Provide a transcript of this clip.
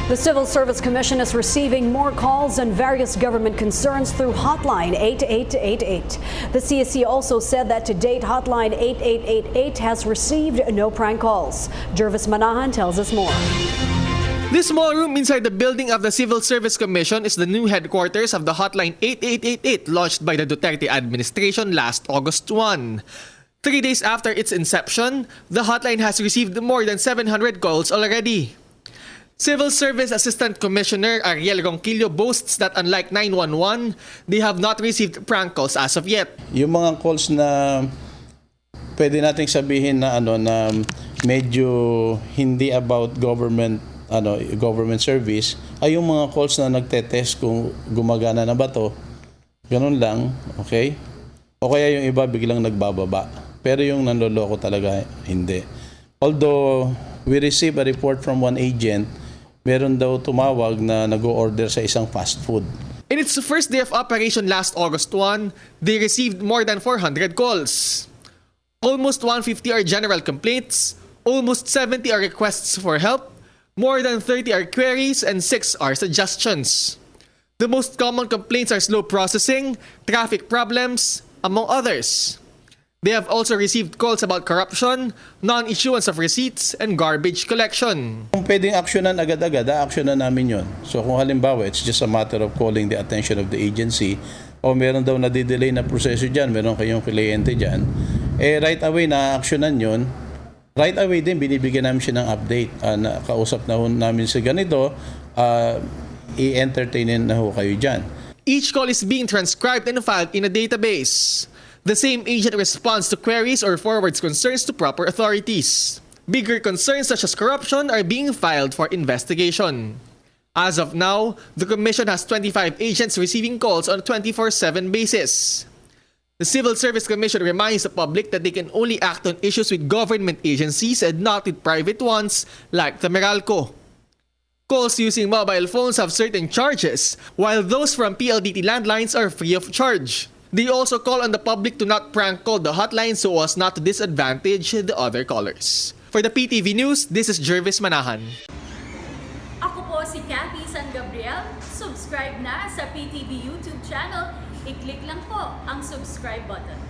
The Civil Service Commission is receiving more calls and various government concerns through Hotline 8888. The CSC also said that to date, Hotline 8888 has received no prank calls. Jervis Manahan tells us more. This small room inside the building of the Civil Service Commission is the new headquarters of the Hotline 8888 launched by the Duterte administration last August 1. 3 days after its inception, the hotline has received more than 700 calls already. Civil Service Assistant Commissioner Ariel Ronquillo boasts that unlike 911, they have not received prank calls as of yet. Yung mga calls na pwede nating sabihin na na medyo hindi about government service ay yung mga calls na nagte-test kung gumagana na ba to. Ganun lang, okay? O kaya yung iba biglang nagbababa. Pero yung nanloloko talaga hindi. Although we receive a report from one agent, meron daw tumawag na nag-o-order sa isang fast food. In its first day of operation last August 1, they received more than 400 calls. Almost 150 are general complaints, almost 70 are requests for help, more than 30 are queries, and 6 are suggestions. The most common complaints are slow processing, traffic problems, among others. They have also received calls about corruption, non-issuance of receipts, and garbage collection. Kung pwedeng aksyonan agad-agad, aksyonan namin yon. So kung halimbawa, it's just a matter of calling the attention of the agency, o meron daw nadidelay na proseso dyan, meron kayong kliyente dyan, right away na aksyonan yon. Right away din, binibigyan namin siya ng update. Kausap na namin si ganito, i-entertainin na ho kayo dyan. Each call is being transcribed and filed in a database. The same agent responds to queries or forwards concerns to proper authorities. Bigger concerns such as corruption are being filed for investigation. As of now, the Commission has 25 agents receiving calls on a 24/7 basis. The Civil Service Commission reminds the public that they can only act on issues with government agencies and not with private ones like the Meralco. Calls using mobile phones have certain charges, while those from PLDT landlines are free of charge. They also call on the public to not prank call the hotline so as not to disadvantage the other callers. For the PTV News, this is Jervis Manahan. Ako po si Cathy San Gabriel. Subscribe na sa PTV YouTube channel. I-click lang po ang subscribe button.